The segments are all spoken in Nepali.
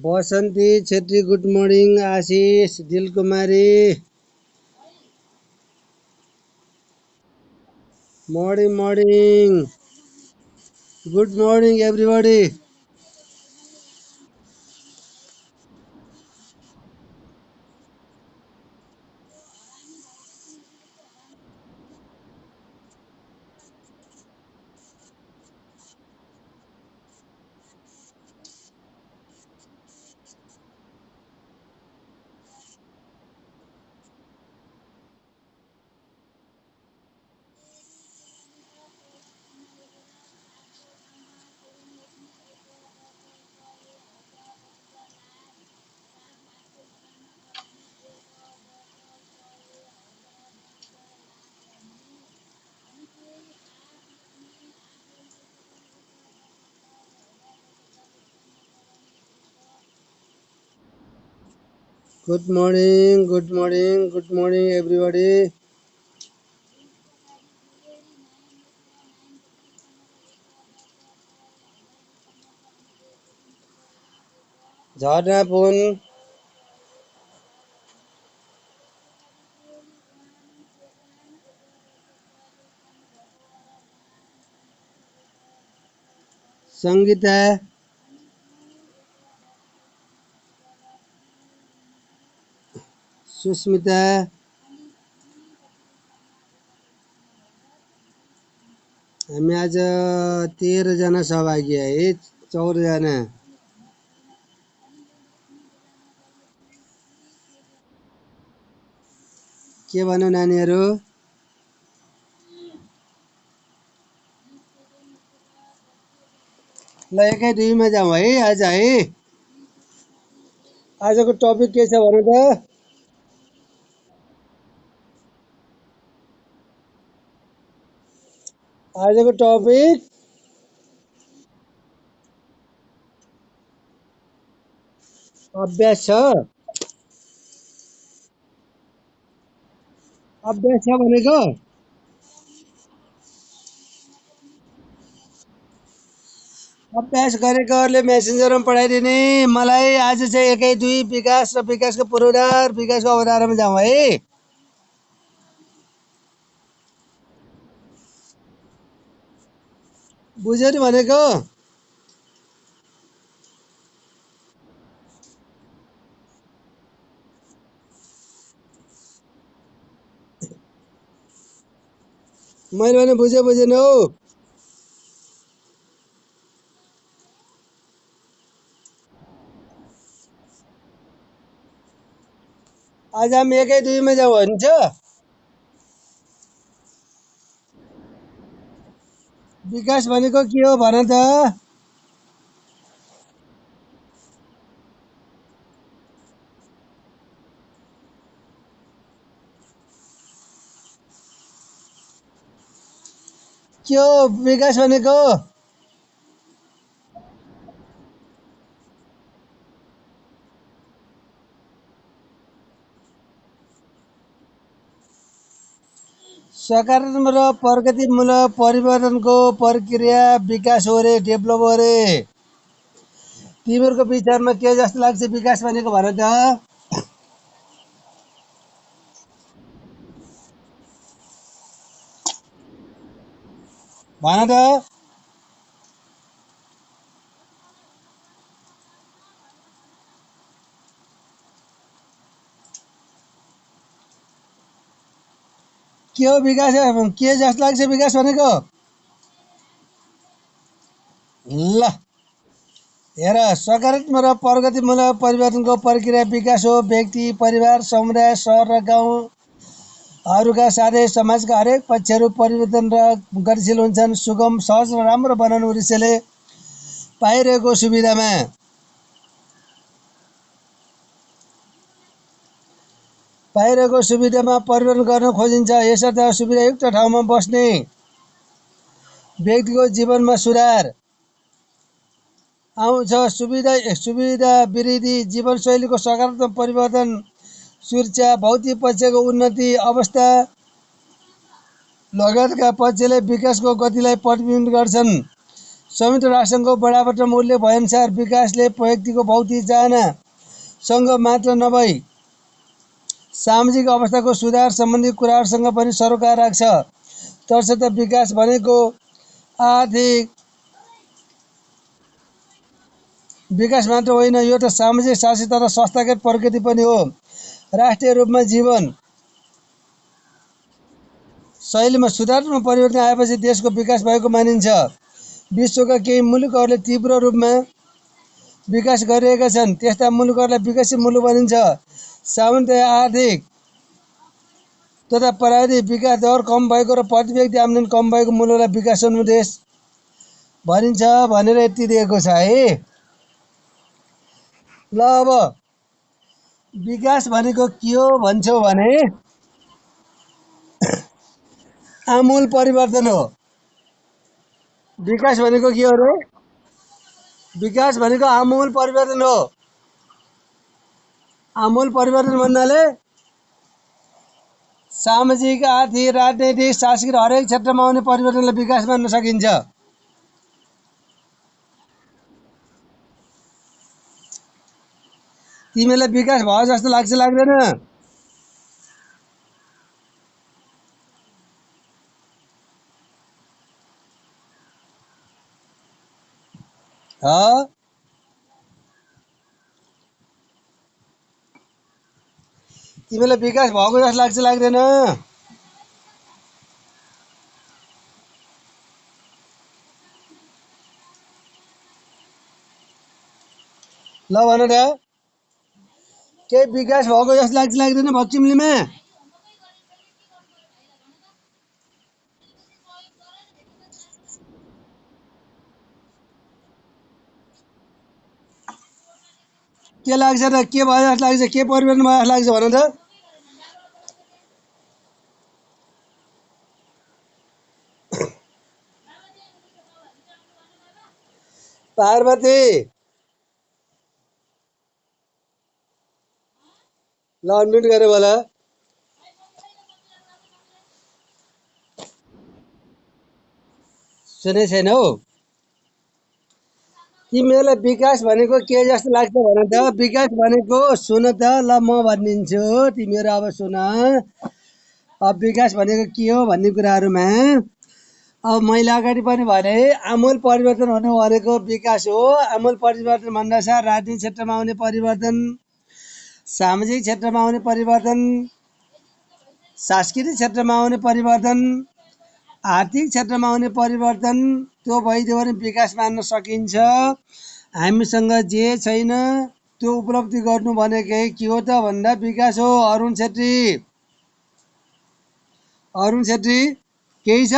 बसन्ती Chhetri good morning. Ashish Dilkumari morning good morning everybody. Good morning everybody. Jharna Pun Sangita Sushmita हामी आज 13 जना सहभागी है। 14 जना। के भन्नु नानीहरू? ल एकै दुईमा जाउँ है आज है। आजको टपिक के छ भन त? आजको टपिक अभ्यास छ। अभ्यास छ भनेको अभ्यास गरेकोहरूले मेसेन्जरमा पठाइदिने। मलाई आज चाहिँ एकै दुई विकास र विकासको पूर्वाधार विकासको अवधारमा जाउँ है। बुझ्यो नि भनेको? मैले भने बुझ्यो बुझेन हौ? आज हामी एकै दुईमा जाउँ हुन्छ? विकास भनेको के हो भन त? के हो विकास भनेको? सकारात्मक र प्रगतिमूलक परिवर्तनको प्रक्रिया विकास हो रे, डेभलप हो रे। तिमीहरूको विचारमा के जस्तो लाग्छ विकास भनेको भन त? भन त? के हो विकास? के जस्तो लाग्छ विकास भनेको? ल हेर, सकारात्मक र प्रगतिमूलक परिवर्तनको प्रक्रिया विकास हो। व्यक्ति, परिवार, समुदाय, सहर र गाउँहरूका साथै समाजका हरेक पक्षहरू परिवर्तन र गतिशील हुन्छन्। सुगम, सहज र राम्रो बनाउनु उद्देश्यले पाइरहेको सुविधामा परिवर्तन गर्न खोजिन्छ। यसर्थ सुविधायुक्त ठाउँमा बस्ने व्यक्तिको जीवनमा सुधार आउँछ। सुविधा वृद्धि, जीवनशैलीको सकारात्मक परिवर्तन, सुरक्षा, भौतिक पक्षको उन्नति अवस्था लगायतका पक्षले विकासको गतिलाई प्रतिबिम्बित गर्छन्। संयुक्त राष्ट्रसङ्घको बडाबाट मूल्य भएअनुसार विकासले व्यक्तिको भौतिक चाहनासँग मात्र नभई सामाजिक अवस्थाको सुधार सम्बन्धी कुराहरूसँग पनि सरोकार राख्छ। तसर्थ विकास भनेको आर्थिक विकास मात्र होइन, यो त सामाजिक, सामाजिक तथा संस्थागत प्रगति पनि हो। राष्ट्रिय रूपमा जीवन शैलीमा सुधारात्मक परिवर्तन आएपछि देशको विकास भएको मानिन्छ। विश्वका केही मुलुकहरूले तीव्र रूपमा विकास गरिरहेका छन्, त्यस्ता मुलुकहरूलाई विकसित मुलुक भनिन्छ। सामान्यतया आर्थिक तथा प्राविधिक विकास दर कम भएको र प्रति व्यक्ति आम्दानी कम भएको मुलुकलाई विकासोन्मुख देश भनिन्छ भनेर यति दिएको छ है। ल अब विकास भनेको के हो भन्छौ भने आमूल परिवर्तन हो। विकास भनेको के हो रे? विकास भनेको आमूल परिवर्तन हो। आमूल परिवर्तन भन्नाले सामाजिक, आर्थिक, राजनैतिक, सांस्कृतिक हरेक क्षेत्रमा आउने परिवर्तनलाई विकास मान्न सकिन्छ। तिमीलाई विकास भयो जस्तो लाग्छ लाग्दैन? तिमीलाई विकास भएको जस्तो लाग्छ लाग्दैन? ल भन त, केही विकास भएको जस्तो लाग्छ लाग्दैन भक्चिम्लीमा? के लाग्छ त? के भयो जस्तो लाग्छ? के परिवर्तन भयो जस्तो लाग्छ भन त? पार्वती ल अनम्युट गरे बोला। सुने छैन हौ। तिमीलाई विकास भनेको के जस्तो लाग्छ भन त? विकास भनेको सुन त, ल म भनिदिन्छु, तिमीहरू अब सुन। अब विकास भनेको के हो भन्ने कुराहरूमा अब मैले अगाडि पनि भने आमूल परिवर्तन हुनु भनेको विकास हो। आमूल परिवर्तन भन्नासाथ राजनीतिक क्षेत्रमा आउने परिवर्तन, सामाजिक क्षेत्रमा आउने परिवर्तन, सांस्कृतिक क्षेत्रमा आउने परिवर्तन, आर्थिक क्षेत्रमा आउने परिवर्तन, त्यो भइदियो भने विकास मान्न सकिन्छ। हामीसँग जे छैन त्यो उपलब्धि गर्नु भनेकै के हो त भन्दा विकास हो। अरुण छेत्री, अरुण छेत्री केही छ?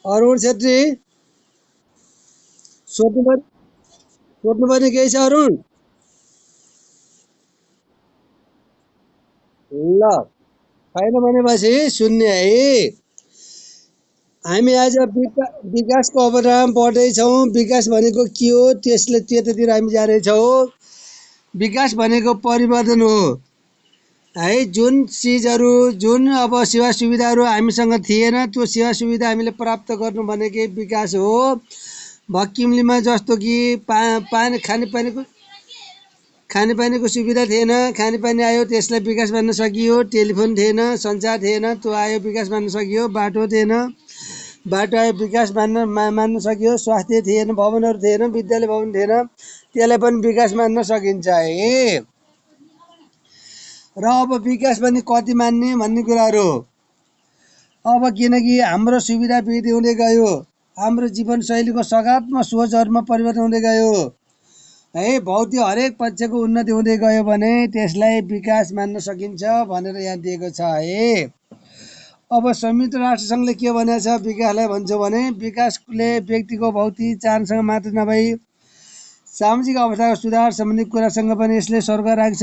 अरुण छेत्री सोध्नुपर्ने केही छ अरुण? ल छैन भनेपछि शून्य है। हामी आज विकासको अवधारणा पढ्दैछौँ। विकास भनेको के हो त्यसले त्यतातिर हामी जाँदैछौँ। विकास भनेको परिवर्तन हो है। जुन चिजहरू, जुन अब सेवा सुविधाहरू हामीसँग थिएन त्यो सेवा सुविधा हामीले प्राप्त गर्नु भनेकै विकास हो। भक्किमलीमा जस्तो कि खानेपानीको सुविधा थिएन, खानेपानी आयो त्यसलाई विकास मान्न सकियो। टेलिफोन थिएन, सञ्चार थिएन, त्यो आयो विकास मान्न सकियो। बाटो थिएन, बाटो आयो विकास मान्न सकियो। स्वास्थ्य थिएन, भवनहरू थिएन, विद्यालय भवन थिएन, त्यसलाई पनि विकास मान्न सकिन्छ है। र अब विकास पनि कति मान्ने भन्ने कुराहरू हो। अब किनकि हाम्रो सुविधा वृद्धि हुँदै गयो, हाम्रो जीवनशैलीको सकारात्मक सोचहरूमा परिवर्तन हुँदै गयो है, भौतिक हरेक पक्षको उन्नति हुँदै गयो भने त्यसलाई विकास मान्न सकिन्छ भनेर यहाँ दिएको छ है। अब संयुक्त राष्ट्रसङ्घले के भनेको छ विकासलाई भन्छौँ भने विकासले व्यक्तिको भौतिक चाहनासँग मात्र नभई सामाजिक अवस्थाको सुधार सम्बन्धी कुरासँग पनि यसले सरोकार राख्छ।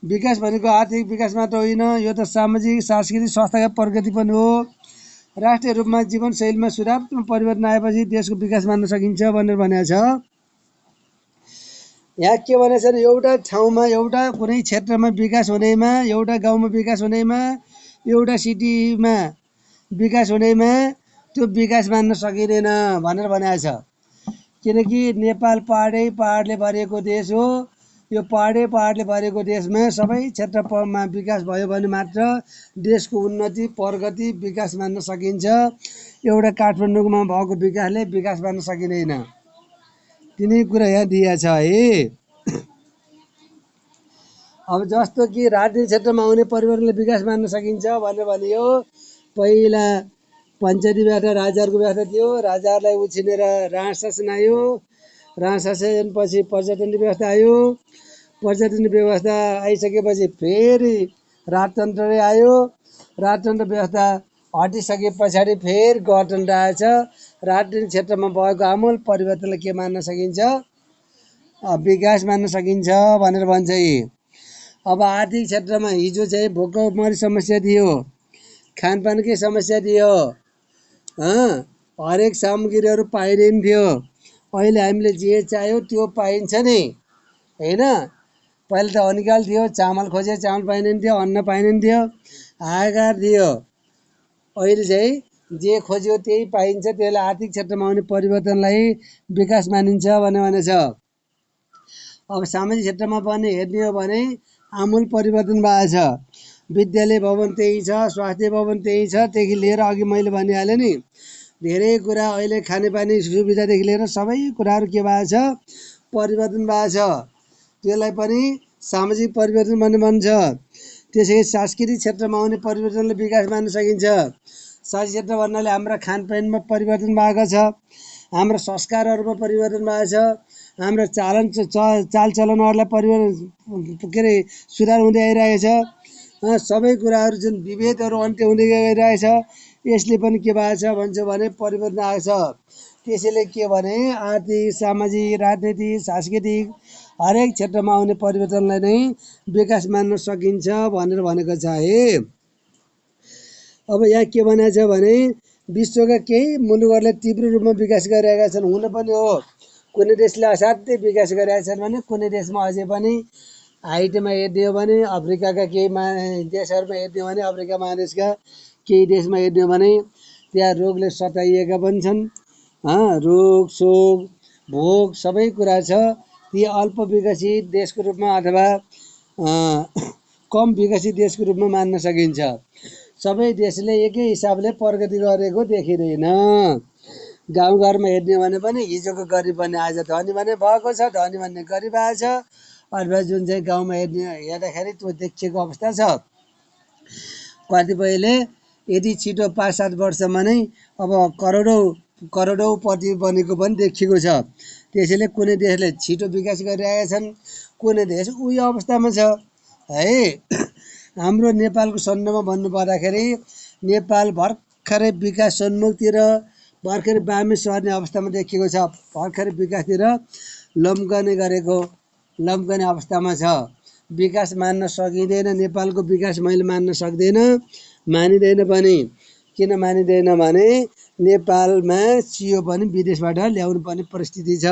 विकास भनेको आर्थिक विकास मात्र होइन, यो त सामाजिक, सांस्कृतिक, संस्थागत प्रगति पनि हो। राष्ट्रिय रूपमा जीवनशैलीमा सुधारात्मक परिवर्तन आएपछि देशको विकास मान्न सकिन्छ भनेर भनेको छ। यहाँ के भनेको छ भने एउटा ठाउँमा, एउटा कुनै क्षेत्रमा विकास हुनेमा, एउटा गाउँमा विकास हुनेमा, एउटा सिटीमा विकास हुनेमा त्यो विकास मान्न सकिँदैन भनेर भनेको छ। किनकि नेपाल पहाडले भरिएको देश हो। यो पहाडले भरिएको देशमा सबै क्षेत्रमा विकास भयो भने मात्र देशको उन्नति प्रगति विकास मान्न सकिन्छ। एउटा काठमाडौँमा भएको विकासले विकास मान्न सकिँदैन। तिनै कुरा यहाँ दिएको छ है। अब जस्तो कि राजनीतिक क्षेत्रमा आउने परिवर्तनले विकास मान्न सकिन्छ भनेर भनियो। पहिला पञ्चायती व्यवस्था राजाहरूको व्यवस्था थियो। राजाहरूलाई उछिनेर राज शासन आयो। राज शासनपछि प्रजातन्त्र व्यवस्था आयो। प्रजातन्त्र व्यवस्था आइसकेपछि फेरि राजतन्त्र आयो। राजतन्त्र व्यवस्था हटिसके पछाडि फेरि गणतन्त्र आएछ। राजनीतिक क्षेत्रमा भएको आमूल परिवर्तनले के मान्न सकिन्छ? विकास मान्न सकिन्छ भनेर भन्छ यी। अब आर्थिक क्षेत्रमा हिजो चाहिँ भोकमरी समस्या थियो, खानपानकै समस्या थियो, हरेक सामग्रीहरू पाइँदैन थियो। अहिले हामीले जे चाह्यो त्यो पाइन्छ नि होइन। पहिला त अनिकाल थियो, चामल खोजे चामल पाइँदैन थियो, अन्न पाइँदैन थियो, हाहाकार थियो। अहिले चाहिँ जे खोज्यो त्यही पाइन्छ। त्यसले आर्थिक क्षेत्रमा आउने परिवर्तनलाई विकास मानिन्छ भनेको छ। अब सामाजिक क्षेत्रमा पनि हेर्ने हो भने आमूल परिवर्तन भएको छ। विद्यालय भवन त्यही छ, स्वास्थ्य भवन त्यही छ, त्यसदेखि लिएर अघि मैले भनिहालेँ नि धेरै कुरा। अहिले खानेपानी सुविधादेखि लिएर सबै कुराहरू के भएको छ? परिवर्तन भएको छ। त्यसलाई पनि सामाजिक परिवर्तन भन्ने भन्छ। त्यसै सांस्कृतिक क्षेत्रमा आउने परिवर्तनले विकास मान्न सकिन्छ। सांस्कृतिक क्षेत्र भन्नाले हाम्रा खानपानमा परिवर्तन भएको छ, हाम्रो संस्कारहरूमा परिवर्तन भएको छ, हाम्रो चालचलनहरूलाई सुधार हुँदै आइरहेको छ। सबै कुराहरू जुन विभेदहरू अन्त्य हुँदै गइरहेछ, यसले पनि के भएको छ भन्छ भने परिवर्तन आएको छ। त्यसैले के भने आर्थिक सामाजिक राजनीतिक सांस्कृतिक हरेक क्षेत्रमा आउने परिवर्तनलाई नै विकास मान्न सकिन्छ भनेर भनेको छ है। अब यहाँ के भनेको छ भने विश्वका केही मुलुकहरूले तीव्र रूपमा विकास गरिरहेका छन्। हुन पनि हो, कुनै देशले असाध्यै विकास गरिरहेका छन् भने कुनै देशमा अझै पनि हाइटमा हेर्ने हो भने अफ्रिकाका केही देशहरूमा हेर्ने हो भने अफ्रिका महादेशका केही देशमा हेर्ने हो भने त्यहाँ रोगले सताइएका पनि छन्। रोग शोक भोग सबै कुरा छ। ती अल्प विकसित देशको रूपमा अथवा कम विकसित देशको रूपमा मान्न सकिन्छ। सबै देशले एकै हिसाबले प्रगति गरेको देखिँदैन। गाउँघरमा हेर्ने हो भने पनि हिजोको गरिब भन्ने आज धनी भन्ने भएको छ, धनी भन्ने गरिब आएछ। अथवा जुन चाहिँ गाउँमा हेर्दाखेरि त्यो देखिएको अवस्था छ। कतिपयले यदि छिटो 5-7 वर्षमा नै अब करोडौँपति बनेको पनि देखिएको छ। त्यसैले कुनै देशले छिटो विकास गरिरहेका छन्, कुनै देश उही अवस्थामा छ है। हाम्रो नेपालको सन्दर्भमा भन्नु पर्दाखेरि नेपाल भर्खरै विकास सन्मुखतिर भर्खरै बामे सर्ने अवस्थामा देखिएको छ। भर्खरै विकासतिर लम्कने अवस्थामा छ। विकास मान्न सकिँदैन। नेपालको विकास मैले मान्न सक्दैन, मानिँदैन पनि। किन मानिँदैन भने नेपालमा चियो पनि विदेशबाट ल्याउनु पर्ने परिस्थिति छ।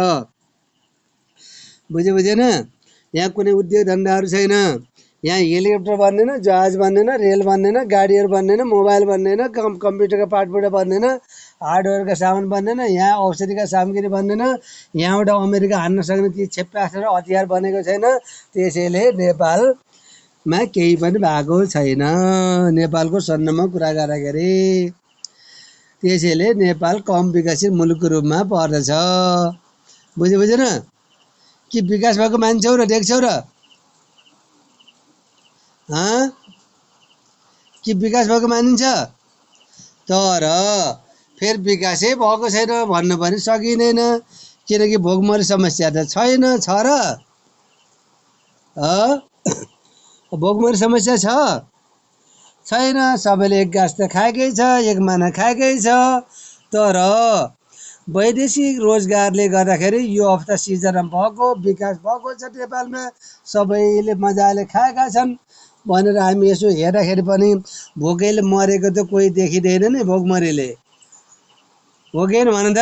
बुझेन? यहाँ कुनै उद्योग धन्दाहरू छैन। यहाँ हेलिकप्टर बन्दैन, जहाज बन्दैन, रेल बन्दैन, गाडीहरू बन्दैन, मोबाइल बन्दैन, कम्प्युटरका पार्टबाट बन्दैन, हार्डवेयरका सामान बन्दैन, यहाँ औषधिका सामग्री बन्दैन, यहाँबाट अमेरिका हान्न सक्ने ती क्षेपणास्त्र र हतियार बनेको छैन। त्यसैले नेपालमा केही पनि भएको छैन नेपालको सन्दर्भमा कुरा गर्दाखेरि। त्यसैले नेपाल कम विकसित मुलुकको रूपमा पर्दछ। बुझेन? कि विकास भएको मान्छौ र देख्छौ र कि विकास भएको मानिन्छ? तर फेरि विकासै भएको छैन भन्न पनि सकिँदैन। किनकि भोकमरी समस्या त छैन, छ र भोकमरी समस्या छैन। सबैले एक गाँस त खाएकै छ, एक माना खाएकै छ। तर वैदेशिक रोजगारले गर्दाखेरि यो अवस्था सिर्जना भएको, विकास भएको छ नेपालमा। सबैले मजाले खाएका छन् भनेर हामी यसो हेर्दाखेरि पनि भोकैले मरेको त कोही देखिँदैन नि। भोकमरीले हो कि होइन भन त?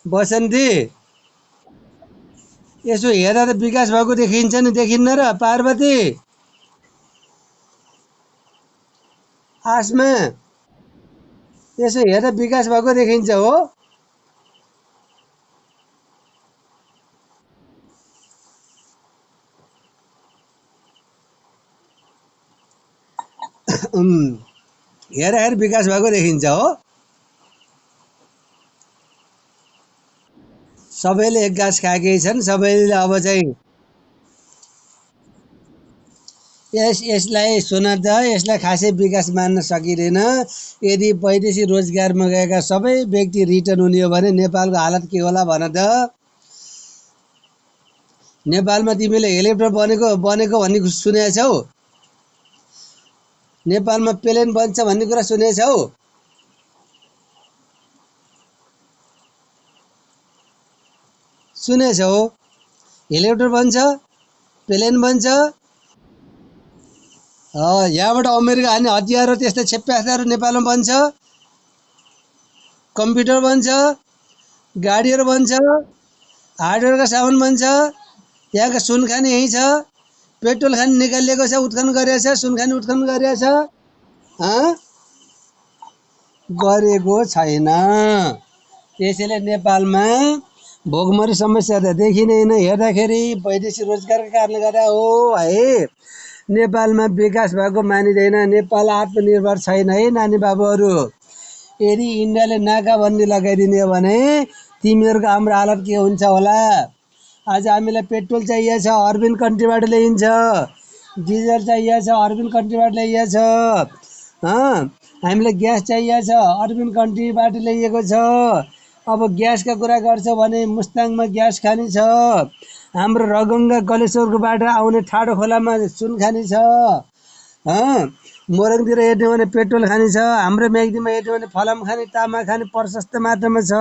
बसन्ती यसो हेर्दा त विकास भएको देखिन्छ नि, देखिन्न र? पार्वती आसमा यसो हेर्दा विकास भएको देखिन्छ हो। हेर्दाखेरि विकास भएको देखिन्छ हो। सबैले एक गाँस खाएकै छन्। सबैले अब चाहिँ यसलाई सुन त यसलाई खासै विकास मान्न सकिँदैन। यदि वैदेशिक रोजगारमा गएका सबै व्यक्ति रिटर्न हुने हो भने नेपालको हालत के होला भन त। नेपालमा तिमीले हेलिकप्टर बनेको भन्ने सुनेका छौ? नेपालमा प्लेन बन्छ भन्ने कुरा सुनेका छौ? सुनेका छौ? हेलिकप्टर बन्छ, प्लेन बन्छ। यहाँबाट अमेरिका हान्ने हतियार त्यस्तै छेप्पे हतियार नेपालमा बन्छ। कम्प्युटर बन्छ, गाडीहरू बन्छ, हार्डवेयरका सामान बन्छ। यहाँका सुन खानी यहीँ छ। पेट्रोल खानी निकालिएको छ, उत्खनन गरेको छ, सुन खानी उत्खनन गरेको छ। गरेको छैन। त्यसैले नेपालमा भोकमरी समस्या त देखिँदैन। हेर्दाखेरि वैदेशिक रोजगारका कारणले गर्दा हो है। नेपालमा विकास भएको मानिँदैन। नेपाल आत्मनिर्भर छैन है नानी बाबुहरू। यदि इन्डियाले नाकाबन्दी लगाइदिने हो भने तिमीहरूको हाम्रो हालत के हुन्छ होला। आज हामीलाई पेट्रोल चाहिएको छ, अरबिन कन्ट्रीबाट ल्याइन्छ। डिजल चाहिएको छ, अरबिन कन्ट्रीबाट ल्याइएको छ। हामीलाई ग्यास चाहिएको छ, अरबिन कन्ट्रीबाट ल्याइएको छ। अब ग्यासका कुरा गर्छ भने मुस्ताङमा ग्यास खानी छ। हाम्रो रगङ्गा गलेश्वरको बाटो आउने ठाडो खोलामा सुन खानी छ। मोरङतिर हेर्ने भने पेट्रोल खानी छ। हाम्रो म्याग्दीमा हेर्ने भने फलाम खानी, तामा खानी प्रशस्त मात्रामा छ।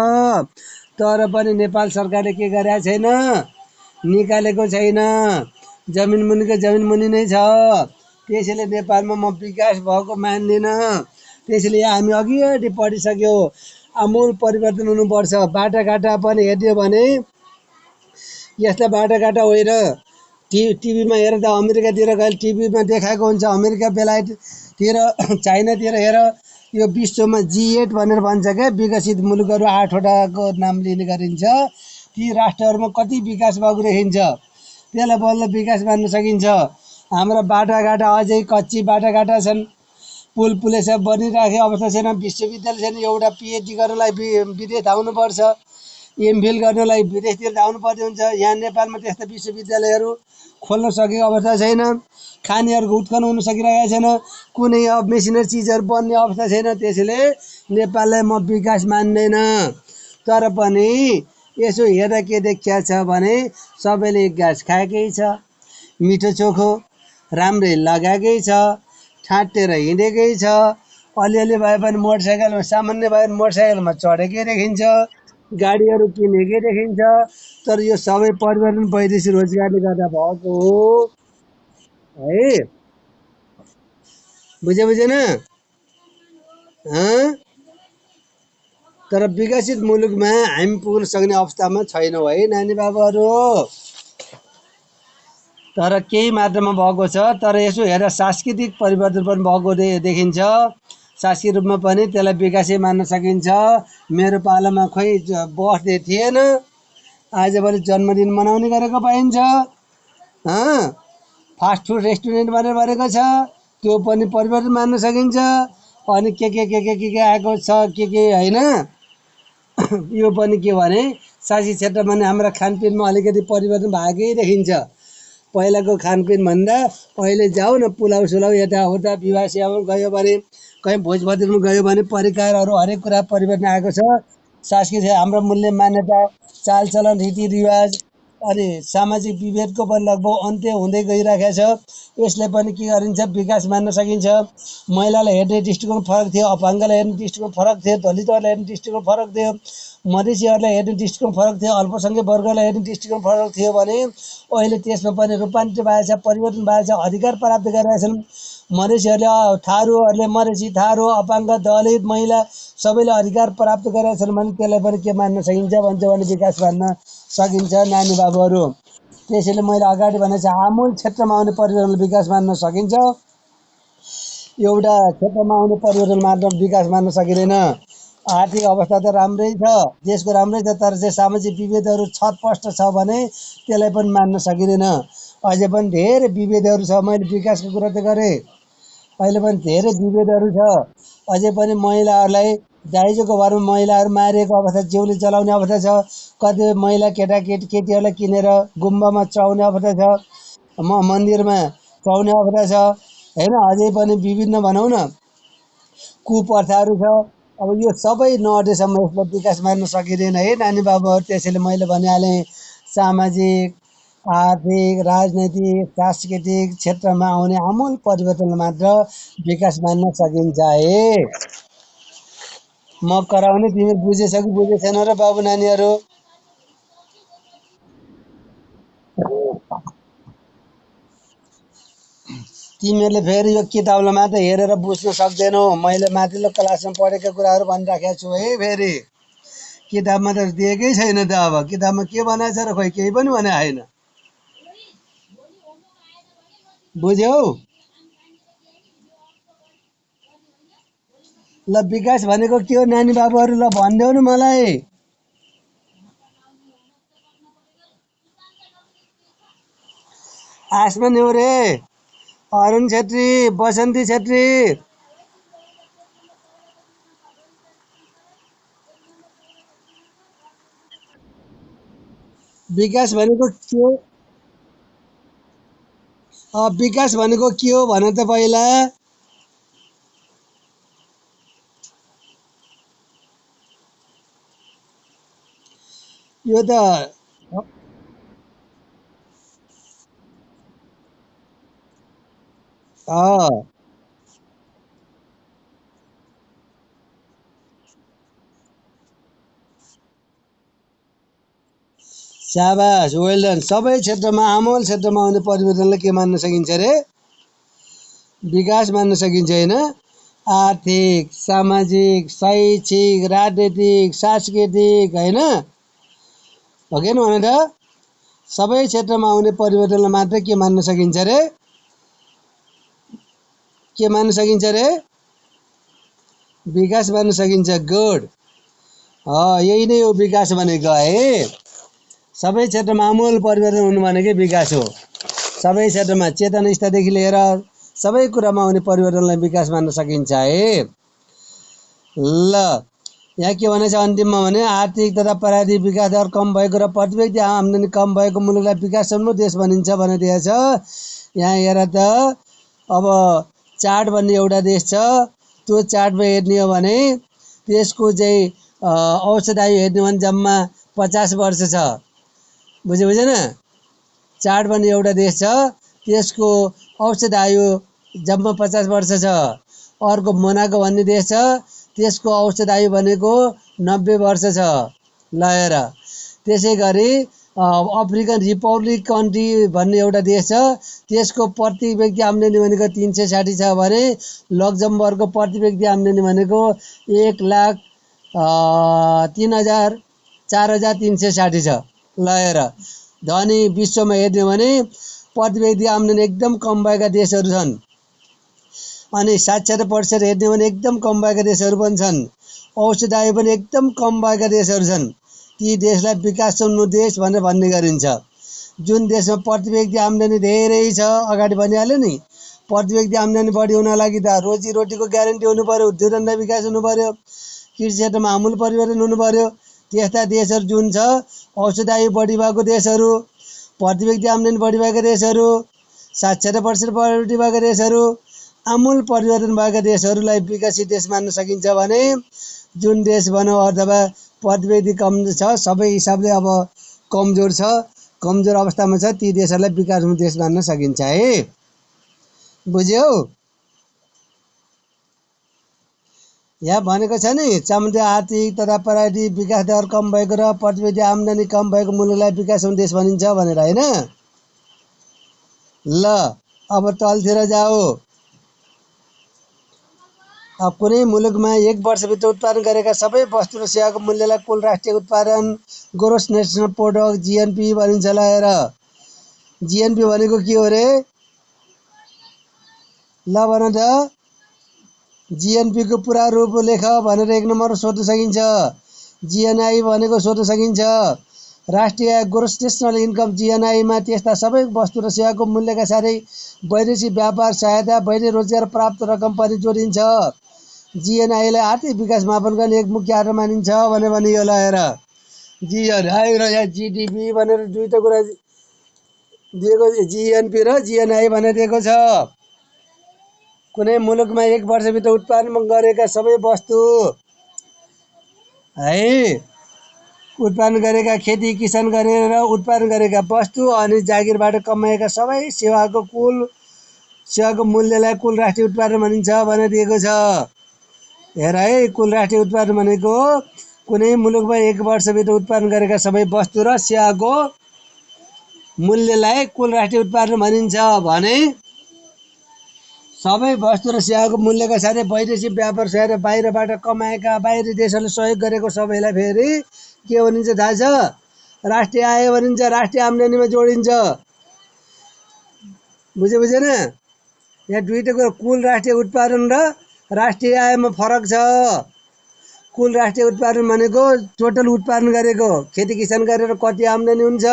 तर पनि नेपाल सरकारले के गरेको छैन, निकालेको छैन। जमिन मुनिको जमिन मुनि नै छ। त्यसैले नेपालमा म विकास भएको मान्दिन। त्यसैले यहाँ हामी अघि पढिसक्यो। आमूल परिवर्तन हुनुपर्छ। बाटाघाटा पनि हेर्ने भने यस्ता बाटाघाटा होइन। टिभीमा हेर त अमेरिकातिर गएर टिभीमा देखाएको हुन्छ। अमेरिका बेलायततिर चाइनातिर हेर यो विश्वमा G8 भनेर भन्छ क्या। विकसित मुलुकहरू 8वटाको नाम लिने गरिन्छ। ती राष्ट्रहरूमा कति विकास भएको देखिन्छ। त्यसलाई बल्ल विकास मान्न सकिन्छ। हाम्रा बाटाघाटा अझै कच्ची बाटाघाटा छन्। पुल पुलेसा बनिराखेको अवस्था छैन। विश्वविद्यालय छैन। एउटा PhD गर्नलाई विदेश धाउनुपर्छ। एमफिल गर्नलाई विदेशतिर धाउनुपर्ने हुन्छ। यहाँ नेपालमा त्यस्ता विश्वविद्यालयहरू खोल्न सकेको अवस्था छैन। खानीहरूको उत्खनन हुन सकिरहेको छैन। कुनै अब मेसिनरी चिजहरू बन्ने अवस्था छैन। त्यसैले नेपाललाई म विकास मान्दैन। तर पनि यसो हेर्दा के देखिया छ भने सबैले गाँस खाएकै छ। मिठो चोखो राम्रै लगाएकै छ। ठाँटेर हिँडेकै छ। अलिअलि भए पनि मोटरसाइकलमा, सामान्य भए पनि मोटरसाइकलमा चढेकै देखिन्छ। गाडीहरू किनेकै देखिन्छ। तर यो सबै परिवर्तन वैदेशिक रोजगारले गर्दा भएको हो है। बुझेन? तर विकसित मुलुकमा हामी पुग्न सक्ने अवस्थामा छैनौँ है नानी बाबुहरू। तर केही मात्रामा भएको छ। तर यसो हेर्दा सांस्कृतिक परिवर्तन पनि भएको देखिन्छ। सांस्कृतिक रूपमा पनि त्यसलाई विकासै मान्न सकिन्छ। मेरो पालामा खोइ बर्थडे थिएन, आजभोलि जन्मदिन मनाउने गरेको पाइन्छ। फास्ट फुड रेस्टुरेन्ट भनेर भनेको छ, त्यो पनि परिवर्तन मान्न सकिन्छ। अनि के आएको छ के होइन। यो पनि के भने सांस्कृतिक क्षेत्रमा पनि हाम्रा खानपिनमा अलिकति परिवर्तन भएकै देखिन्छ। पहिलाको खानपिन भन्दा अहिले जाऊ न पुलाउ सुलाउ यताउता विवाह सेवामा गयो भने, कहीँ भोजभतेरमा गयो भने परिकारहरू हरेक कुरा परिवर्तन आएको छ। सांस्कृतिक हाम्रो मूल्य मान्यता, चालचलन, रीतिरिवाज अनि सामाजिक विभेदको पनि लगभग अन्त्य हुँदै गइरहेको छ। यसले पनि के गरिन्छ, विकास मान्न सकिन्छ। महिलालाई हेर्ने दृष्टिकोण फरक थियो, अपाङ्गलाई हेर्ने दृष्टिकोण फरक थियो, दलितहरूलाई हेर्ने दृष्टिकोण फरक थियो, मधेसीहरूलाई हेर्ने दृष्टिकोण फरक थियो, अल्पसङ्ख्यक वर्गलाई हेर्ने दृष्टिकोण फरक थियो भने अहिले त्यसमा पनि रूपान्तरित भएको छ, परिवर्तन भएको छ, अधिकार प्राप्त गरेका छन्। मधेसीहरूले, थारूहरूले, मधेसी, थारू, अपाङ्ग, दलित, महिला सबैले अधिकार प्राप्त गरेका छन् भने त्यसलाई पनि के मान्न सकिन्छ भन्छ भने विकास मान्न सकिन्छ नानी बाबुहरू। त्यसैले मैले अगाडि भनेको छ आमूल क्षेत्रमा आउने परिवर्तनले विकास मान्न सकिन्छ। एउटा क्षेत्रमा आउने परिवर्तन मात्र विकास मान्न सकिँदैन। आर्थिक अवस्था त राम्रै छ, देशको राम्रै छ, तर चाहिँ सामाजिक विभेदहरू छतपस्ट छ भने त्यसलाई पनि मान्न सकिँदैन। अझै पनि धेरै विभेदहरू छ। मैले विकासको कुरा त गरेँ, अहिले पनि धेरै विभेदहरू छ। अझै पनि महिलाहरूलाई दाइजोको भरमा महिलाहरू मारिएको अवस्था, जिउले जलाउने अवस्था छ। कतिपय महिला केटीहरूलाई किनेर गुम्बामा चढाउने अवस्था छ, मन्दिरमा चढाउने अवस्था छ होइन। अझै पनि विभिन्न भनौँ न कुप्रथाहरू छ। अब यो सबै नहटेसम्म यसलाई विकास मान्न सकिँदैन है नानी बाबुहरू। त्यसैले मैले भनिहालेँ, सामाजिक, आर्थिक, राजनैतिक, सांस्कृतिक क्षेत्रमा आउने आमूल परिवर्तन मात्र विकास मान्न सकिन्छ है। म कराउने, तिमी बुझेछ कि बुझेछैन र बाबु नानीहरू? तिमीहरूले फेरि यो किताबलाई मात्र हेरेर बुझ्न सक्दैनौ। मैले माथिल्लो क्लासमा पढेका कुराहरू भनिराखेको छु है। फेरि किताबमा त दिएकै छैन त। अब किताबमा के बनाएछ र? खोइ केही पनि भने होइन। बुझ्यौ? ल विकास भनेको के हो नानी बाबुहरू? ल भनिदेऊ न मलाई। आसमा न्यौरे, अरुण छेत्री, बसन्ती छेत्री। विकास भनेको के हो? विकास भनेको के हो भन त पहिला। यो त स्याबास, वेल डन। सबै क्षेत्रमा, आमूल क्षेत्रमा आउने परिवर्तनलाई के मान्न सकिन्छ अरे? विकास मान्न सकिन्छ होइन। आर्थिक, सामाजिक, शैक्षिक, राजनैतिक, सांस्कृतिक होइन, हो कि भन त? सबै क्षेत्रमा आउने परिवर्तनलाई मात्र के मान्न सकिन्छ अरे? के मान्न सकिन्छ अरे? विकास मान्न सकिन्छ। गुड। यही नै हो विकास भनेको है। सबै क्षेत्रमा आमूल परिवर्तन हुनु भनेकै विकास हो। सबै क्षेत्रमा चेतन स्तरदेखि लिएर सबै कुरामा आउने परिवर्तनलाई विकास मान्न सकिन्छ है। ल यहाँ के भनेछ अन्तिममा भने, आर्थिक तथा प्राविधिक विकास दर कम भएको र प्रति व्यक्ति आम्दानी कम भएको मुलुकलाई विकासोन्मुख देश भनिन्छ भनिदिएको छ। यहाँ हेर त, अब चाड भन्ने एउटा देश छ। त्यो चाडमा हेर्ने हो भने त्यसको चाहिँ औसत आयु हेर्ने हो भने जम्मा 50 वर्ष छ। बुझेन? चाड भन्ने एउटा देश छ, त्यसको औसत आयु जम्मा 50 वर्ष छ। अर्को मोनाको भन्ने देश छ, त्यसको औसत आयु भनेको 90 वर्ष छ। ल हेर, त्यसै गरी अफ्रिकन रिपब्लिक कन्ट्री भन्ने एउटा देश छ, त्यसको प्रति व्यक्ति आम्दानी भनेको 360 छ भने लक्जमबर्गको प्रति व्यक्ति आम्दानी भनेको 1,03,4,360 छ। ल हेर, धनी विश्वमा हेर्ने हो भने प्रति व्यक्ति आम्दानी एकदम कम भएका देशहरू छन्। अनि साक्षरता प्रतिशत हेर्ने हो भने एकदम कम भएका देशहरू पनि छन्। औषध आयु पनि एकदम कम भएका देशहरू छन्। ती देशलाई विकासोन्मुख देश भनेर भन्ने गरिन्छ। जुन देशमा प्रति व्यक्ति आम्दानी धेरै छ, अगाडि भनिहाल्यो नि, प्रति व्यक्ति आम्दानी बढी हुन लागि त रोजीरोटीको ग्यारेन्टी हुनु पर्यो, उद्योग धन्दा विकास हुनु पर्यो, कृषि क्षेत्रमा आमूल परिवर्तन हुनु पर्यो। त्यस्ता देशहरू जुन छ, औषध आयु बढी भएको देशहरू, प्रति व्यक्ति आम्दानी बढी भएका देशहरू, साक्षरता प्रतिशत बढी भएका देशहरू, आमूल परिवर्तन भएका देशहरूलाई विकसित देश मान्न सकिन्छ भने जुन देश भनौँ अथवा प्रति व्यक्ति कम छ, सबै हिसाबले अब कमजोर छ, कमजोर अवस्थामा छ, ती देशहरूलाई विकासोन्मुख देश मान्न सकिन्छ है। बुझ्यौ? यहाँ भनेको छ नि, सामान्य आर्थिक तथा प्राविधिक विकास दर कम भएको र प्रति व्यक्ति आम्दानी कम भएको मुलुकलाई विकासोन्मुख देश भनिन्छ भनेर होइन। ल अब तलतिर जाऊ। अब कुनै मुलुकमा 1 वर्षभित्र उत्पादन गरेका सबै वस्तु र सेवाको मूल्यलाई कुल राष्ट्रिय उत्पादन, ग्रोस नेसनल प्रोडक्ट, जिएनपी भनिन्छ। ल हेर, जिएनपी भनेको के हो रे? ल भन त। जीएनपी को पूरा रूप लेख भनेर 1 नम्बर सोध्न सकिन्छ। जीएनआई भनेको सोध्न सकिन्छ। राष्ट्रिय ग्रोस नेसनल इन्कम जीएनआईमा त्यस्ता सबै वस्तु र सेवाको मूल्यका साथै वैदेशिक व्यापार सहायता वैदेशिक रोजगार प्राप्त रकम पनि जोडिन्छ। जीएनआईलाई आर्थिक विकास मापन गर्ने एक मुख्य आधार मानिन्छ भने यो ल हेर जीएनआई र यहाँ जीडीपी भनेर दुईटा कुरा दिएको जीएनपी र जीएनआई भनेर दिएको छ। कुनै मुलुकमा 1 वर्षभित्र उत्पादन गरेका सबै वस्तु है उत्पादन गरेका खेती किसान गरेर उत्पादन गरेका वस्तु अनि जागिरबाट कमाएका सबै सेवाको मूल्यलाई कुल राष्ट्रिय उत्पादन भनिन्छ भनेर दिएको छ। हेर है कुल राष्ट्रिय उत्पादन भनेको कुनै मुलुकमा 1 वर्षभित्र उत्पादन गरेका सबै वस्तु र सेवाको मूल्यलाई कुल राष्ट्रिय उत्पादन भनिन्छ भने सबै वस्तु र सेवाको मूल्यका साथै वैदेशिक व्यापार सहायता बाहिरबाट कमाएका बाहिरी देशहरूले सहयोग गरेको सबैलाई फेरि के भनिन्छ थाहा छ? राष्ट्रिय आय भनिन्छ। राष्ट्रिय आम्दानीमा जोडिन्छ। बुझेन? यहाँ दुईटा कुरा कुल राष्ट्रिय उत्पादन र राष्ट्रिय आयमा फरक छ। कुल राष्ट्रिय उत्पादन भनेको टोटल उत्पादन गरेको खेती किसान गरेर कति आम्दानी हुन्छ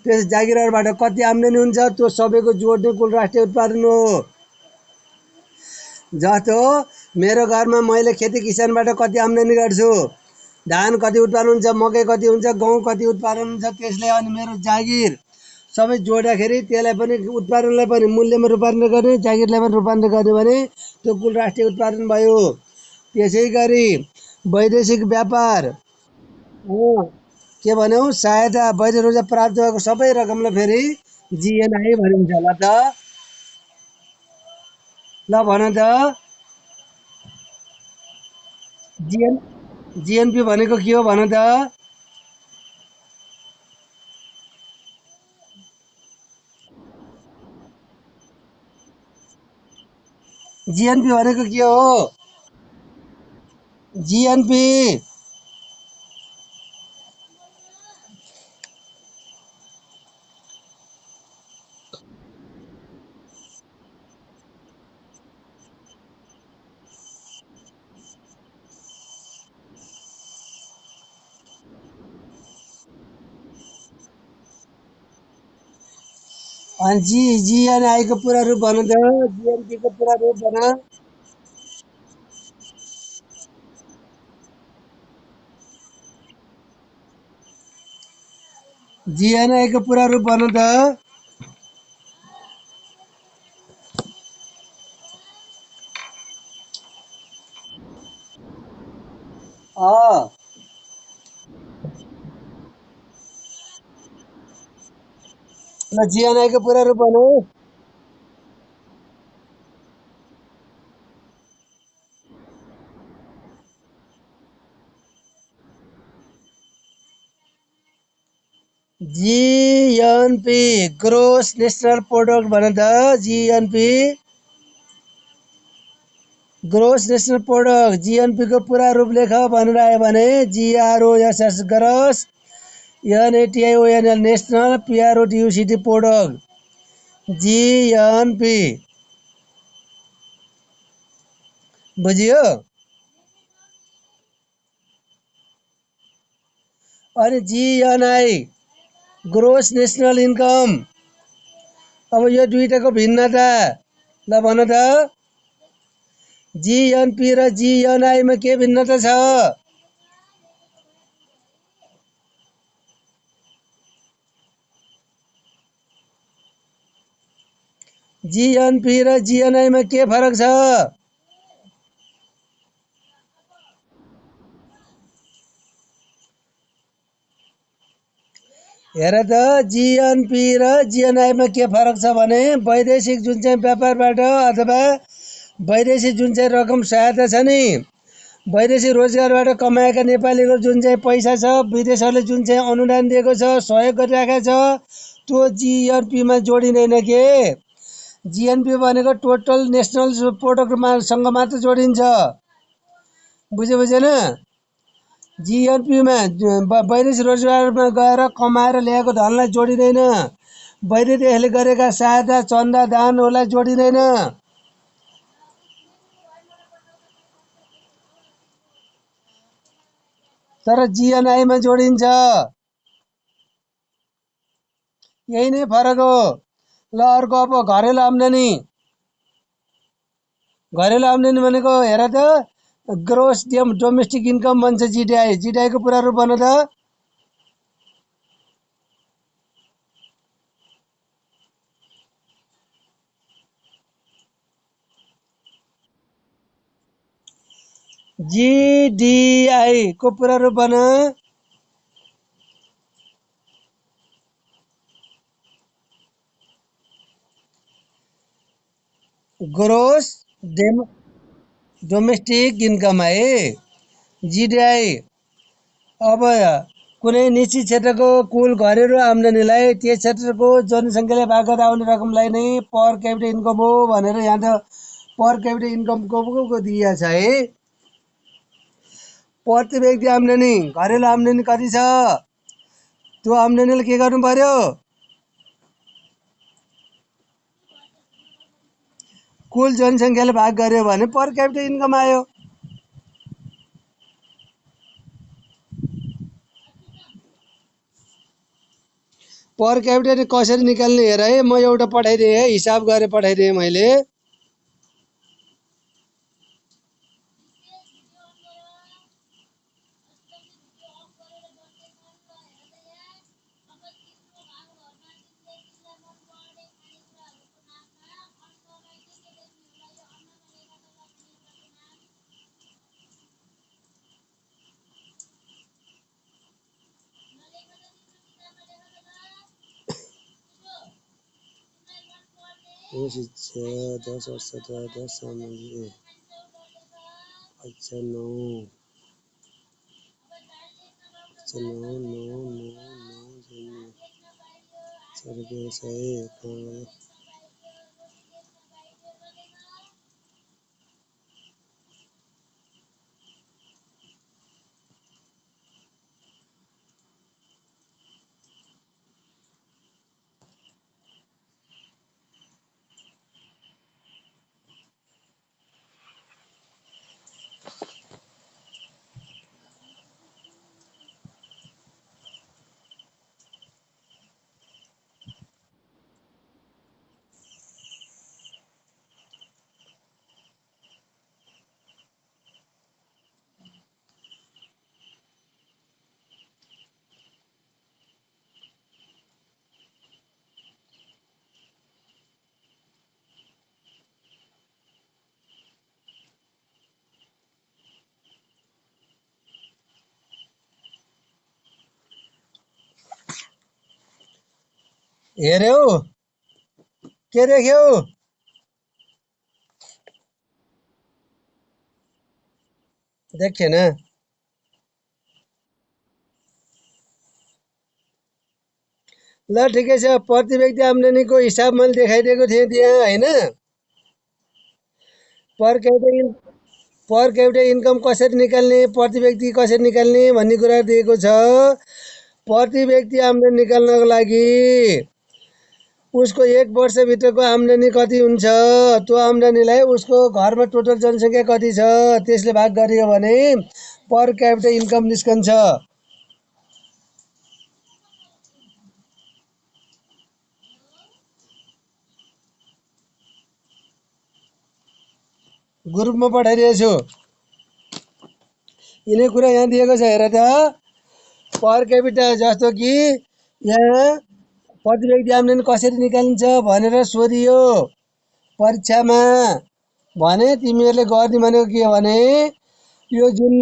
त्यस जागिरबाट कति आम्दानी हुन्छ त्यो सबैको जोड्ने कुल राष्ट्रिय उत्पादन हो। जस्तो मेरो घरमा मैले खेती किसानबाट कति आम्दानी गर्छु, धान कति उत्पादन हुन्छ, मकै कति हुन्छ, गहुँ कति उत्पादन हुन्छ, त्यसले अनि मेरो जागिर सबै जोड्दाखेरि त्यसलाई पनि उत्पादनलाई पनि मूल्यमा रूपान्तरण गर्ने जागिरलाई पनि रूपान्तरण गर्ने भने त्यो कुल राष्ट्रिय उत्पादन भयो। त्यसै गरी वैदेशिक व्यापार के भन्यौ सहायता वैदेशिक रोजगार प्राप्त भएको सबै रकमलाई फेरि जीएनआई भनिन्छ। ल भन त जीएनपी भनेको के हो भन त? जीएनपी भनेको के हो? जीएनपी अनि जीएनआई को पूरा रूप भन त? जीएनपी को पूरा रूप भन। जीएनआई को पूरा रूप भन त? ल जीएनआई को पूरा रूप भन। जीएनपी ग्रोस नेशनल प्रोडक्ट भन त? GNP gross national product GNP को पूरा रूप लेख भनेर आयो भने जीआरओएसएस ग्रोस एनएटीआईओएनएल नेशनल पिआरओटीयूसीटी प्रोडक्ट जीएनपी बुझियो? अनि जीएनआई ग्रोस नेशनल इन्कम। अब यो दुईटाको भिन्नता ल भन त? जीएनपी र जीएनआईमा के भिन्नता छ? जीएनपी र जीएनआईमा के फरक छ? हेर त जीएनपी र जीएनआईमा के फरक छ भने वैदेशिक जुन चाहिँ व्यापारबाट अथवा वैदेशिक जुन चाहिँ रकम सहायता छ नि वैदेशिक रोजगारबाट कमाएका नेपालीको जुन चाहिँ पैसा छ विदेशहरूले जुन चाहिँ अनुदान दिएको छ सहयोग गरिरहेको छ त्यो जीएनपीमा जोडिँदैन के। जीएनपी भनेको टोटल नेसनल प्रोडक्टमा सँग मात्र जोडिन्छ। बुझेन? जीएनपीमा वैदेशिक रोजगारमा गएर कमाएर ल्याएको धनलाई जोडिँदैन। वैदेशिक देशले गरेका सहायता चन्दा दानहरूलाई जोडिँदैन। तर जिएनआईमा जोडिन्छ। यही नै फरक हो। ल अर्को अब घरेलु आम्दानी। घरेलु आम्दानी भनेको हेर त ग्रोस डोमेस्टिक इन्कम भन्छ जिडिआई। जिडिआईको पुरा रूप भन त। जिडिआई को पुरा रूप भन। ग्रोस डोमेस्टिक इन्कम है जिडिआई। अब कुनै निश्चित क्षेत्रको कुल घरेलु आम्दानीलाई त्यस क्षेत्रको जनसङ्ख्याले भाग गर्दा आउने रकमलाई नै पर क्यापिटल इन्कम हो भनेर यहाँ त पर क्यापिटल इन्कमको दिएको छ है। प्रति व्यक्ति आम्दानी घरेलु आम्दानी कति छ त्यो आम्दानीले के गर्नु पर्यो, कुल जनसङ्ख्याले भाग गर्यो भने पर क्यापिटल इन्कम आयो। पर क्यापिटल कसरी निकाल्ने हेर है, म एउटा पठाइदिएँ है, हिसाब गरेर पठाइदिएँ मैले। शिक्षा 10 वर्ष 10 सामग्री अच्छा 9 व्यवसाय हेर्यौ के देख्यौ, देखेन? ल ठिकै छ, प्रति व्यक्ति आम्दानीको हिसाब मैले देखाइदिएको थिएँ त्यहाँ होइन। पर क्यापिटल इन्कम कसरी निकाल्ने, प्रति व्यक्ति कसरी निकाल्ने भन्ने कुरा दिएको छ। प्रति व्यक्ति आम्दानी निकाल्नको लागि उसको एक वर्षभित्रको आम्दानी कति हुन्छ त्यो आम्दानीलाई उसको घरमा टोटल जनसङ्ख्या कति छ त्यसले भाग गरियो भने पर क्यापिटल इन्कम निस्कन्छ। ग्रुपमा पठाइदिएको छु। यिनै कुरा यहाँ दिएको छ हेर त। पर क्यापिटल जस्तो कि यहाँ प्रति व्यक्ति आम्दानी कसरी निकालिन्छ भनेर सोधियो परीक्षामा भने तिमीहरूले गर्ने भनेको के भने यो जुन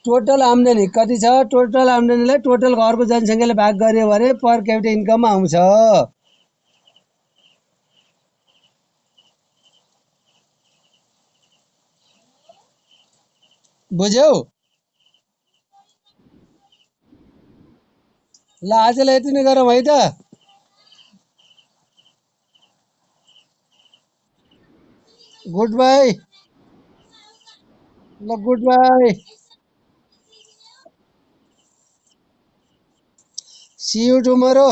टोटल आम्दानी कति छ टोटल आम्दानीलाई टोटल घरको जनसङ्ख्याले भाग गर्यो भने पर क्यापिटल इन्कम आउँछ। बुझ्यौ? ल आजलाई यति नै गरौँ है त। Goodbye. ल goodbye. See you tomorrow.